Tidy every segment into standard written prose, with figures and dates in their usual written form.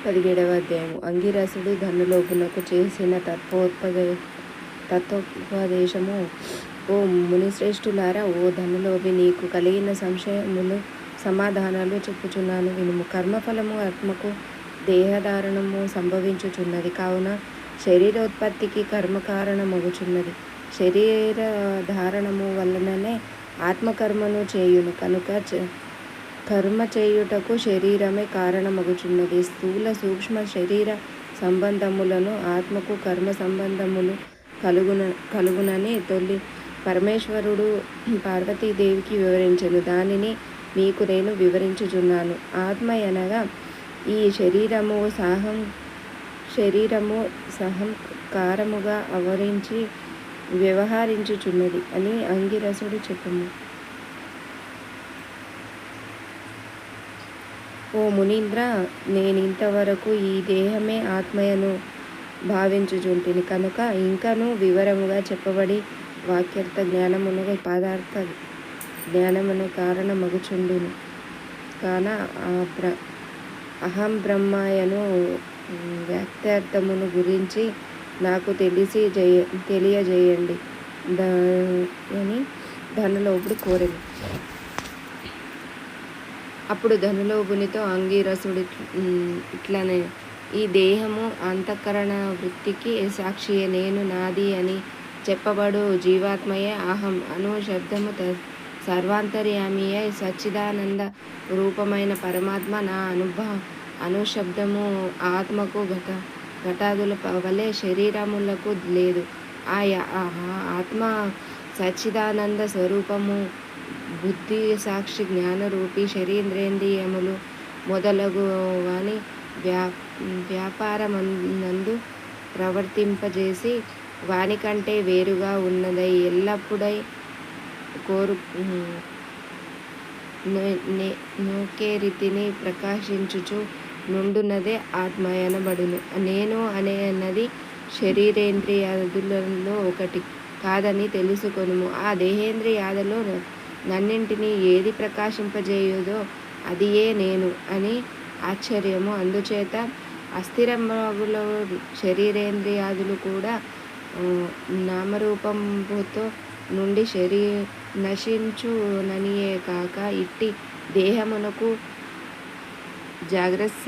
17వ అధ్యాయము. అంగిరసుడు ధనులోపునకు చేసిన తత్వోపదేశము. ఓ మునిశ్రేష్ఠులారా, ఓ ధనులోభి, నీకు కలిగిన సంశయములు సమాధానాలు చెప్పుచున్నాను వినుము. కర్మఫలము ఆత్మకు దేహధారణము సంభవించుచున్నది. కావున శరీరోత్పత్తికి కర్మకారణమగుచున్నది. శరీర ధారణము వలననే ఆత్మకర్మను చేయును. కనుక కర్మ చేయుటకు శరీరమే కారణమగుచున్నది. స్థూల సూక్ష్మ శరీర సంబంధములను ఆత్మకు కర్మ సంబంధములు కలుగునని తొలి పరమేశ్వరుడు పార్వతీదేవికి వివరించెను. దానిని మీకు నేను వివరించుచున్నాను. ఆత్మ అనగా ఈ శరీరము సహంకారముగా ఆవరించి వ్యవహరించుచున్నది అని అంగిరసుడు చెప్పుము. ఓ మునీంద్ర, నేనింతవరకు ఈ దేహమే ఆత్మయను భావించుచుంటిని. కనుక ఇంకనూ వివరముగా చెప్పబడి వాక్యార్థ జ్ఞానమును పదార్థ జ్ఞానమును కారణమగుచుండును. కాన అహం బ్రహ్మయను వాక్యార్థమును గురించి నాకు తెలియజేయండి అని ధనులోపుడు కోరెను. అప్పుడు ధనులోపునితో అంగిరసుడు ఇట్లనే, ఈ దేహము అంతఃకరణ వృత్తికి సాక్షియే. నేను నాది అని చెప్పబడు జీవాత్మయే అహం అను శబ్దము సర్వాంతర్యామియే సచ్చిదానంద రూపమైన పరమాత్మ నా అనుశబ్దము ఆత్మకు ఘటాదుల వలె శరీరములకు లేదు. ఆ ఆత్మ సచ్చిదానంద స్వరూపము బుద్ధి సాక్షి జ్ఞానరూపి శరీరేంద్రియములు మొదలగు వాని వ్యాపారమందు ప్రవర్తింపజేసి వానికంటే వేరుగా ఉన్నదై ఎల్లప్పుడై నోకే రీతిని ప్రకాశించుచు నుండున్నదే ఆత్మ అనబడును. నేను అన్నది శరీరేంద్రియాదులలో ఒకటి కాదని తెలుసుకొనుము. ఆ దేహేంద్రియాదులో నన్నింటినీ ఏది ప్రకాశింపజేయుదో అదియే నేను అని ఆశ్చర్యము. అందుచేత అస్థిరమగుల శరీరేంద్రియాదులు కూడా నామరూపంతో నుండి నశించుననియే కాక ఇట్టి దేహమునకు జాగ్రత్త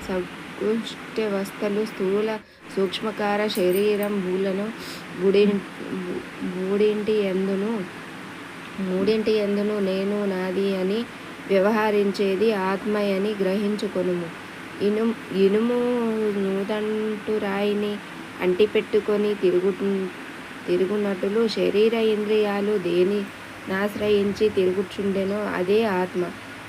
సగుష్ఠ్యవస్థలు స్థూల సూక్ష్మకార శరీరంబులను మూడింటి యందును నేను నాది అని వ్యవహరించేది ఆత్మయని గ్రహించుకొనుము. ఇనుము నూదంటురాయిని అంటిపెట్టుకొని తిరుగునట్లు శరీర ఇంద్రియాలు దేని నాశ్రయించి తిరుగుచుండెనో అదే ఆత్మ.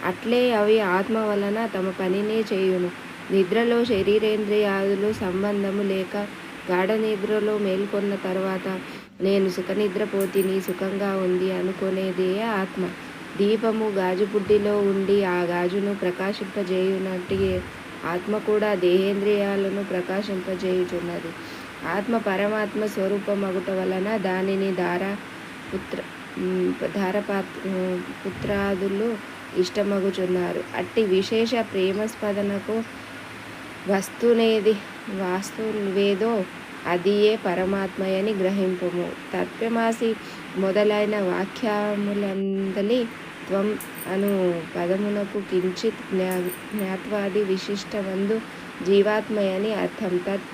అట్లే అవి ఆత్మ వలన తమ పనినే చేయును. నిద్రలో శరీరేంద్రియాదులు సంబంధము లేక గాఢ నిద్రలో మేల్కొన్న తర్వాత నేను సుఖనిద్రపోతిని, సుఖంగా ఉంది అనుకునేదే ఆత్మ. దీపము గాజుబుడ్డిలో ఉండి ఆ గాజును ప్రకాశింపజేయునట్టు ఆత్మ కూడా దేహేంద్రియాలను ప్రకాశింపజేయుచున్నది. ఆత్మ పరమాత్మ స్వరూపమగుట వలన దానిని పుత్రాదులు ఇష్టమగుచున్నారు. అట్టి విశేష ప్రేమస్పదనకు వాస్తువేదో అదియే పరమాత్మయని గ్రహింపుము. తత్వమాసి మొదలైన వాక్యములందలి త్వం అను పదమునకు కించిత్ జ్ఞాత్వాది విశిష్టమందు జీవాత్మయని అర్థం. తత్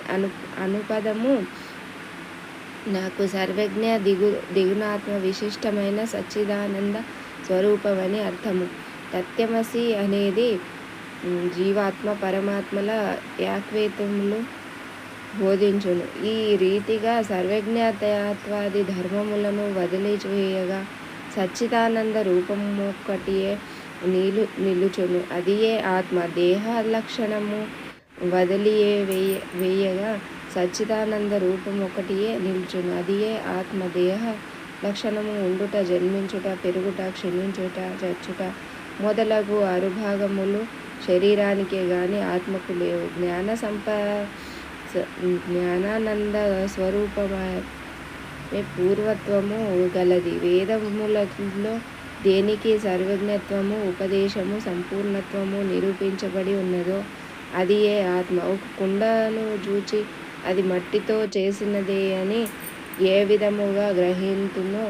అనుపదము నాకు సర్వజ్ఞ దిగుణాత్మ విశిష్టమైన సచ్చిదానంద స్వరూపమని అర్థము. తత్వమసి అనేది జీవాత్మ పరమాత్మల ఏకత్వములు బోధించును. ఈ రీతిగా సర్వజ్ఞాతత్వాది ధర్మములను వదిలివేయగా సచ్చిదానంద రూపమొక్కటియే నిలుచును. అదియే ఆత్మ. దేహ లక్షణము వదిలివేయగా సచ్చిదానంద రూపమొక్కటియే నిలుచును. అదియే ఆత్మ. దేహ లక్షణము ఉండుట, జన్మించుట, పెరుగుట, క్షీణించుట, చచ్చుట మొదలగు అరుభాగములు శరీరానికే గాని ఆత్మకు లేవు. జ్ఞానానంద స్వరూపమే పూర్వత్వము గలది. వేదములలో దేనికి సర్వజ్ఞత్వము ఉపదేశము సంపూర్ణత్వము నిరూపించబడి ఉన్నదో అది ఏ ఆత్మ. ఒక కుండను జూచి అది మట్టితో చేసినదే అని ఏ విధముగా గ్రహింతునో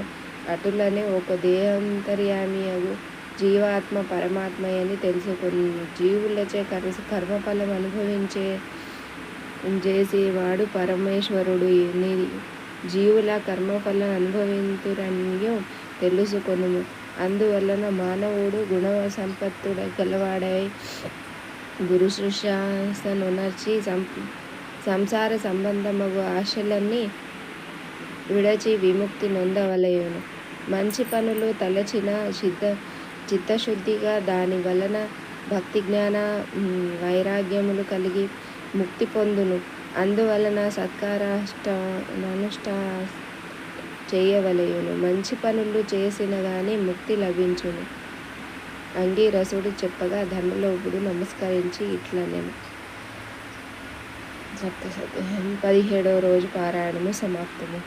అటులనే ఒక దేహాంతర్యామియగు జీవాత్మ పరమాత్మయని తెలుసుకొని జీవులచే కర్మఫలం చేసేవాడు పరమేశ్వరుడు. జీవుల కర్మఫలం అనుభవింతురనియు తెలుసుకొనుము. అందువలన మానవుడు గుణ సంపత్తుడ గలవాడై గురు శుశ్రూషనునర్చి సంసార సంబంధమగు ఆశలన్నీ విడచి విముక్తి నొందవలయును. మంచి పనులు తలచిన చిత్తశుద్ధిగా దాని వలన భక్తి జ్ఞాన వైరాగ్యములు కలిగి ముక్తి పొందును. అందువలన సత్కారానుష్ఠా చేయవలయును. మంచి పనులు చేసిన గాని ముక్తి లభించును. అంగీరసుడు చెప్పగా ధనలోపుడు నమస్కరించి ఇట్లా నేను 17వ రోజు పారాయణము సమాప్తము.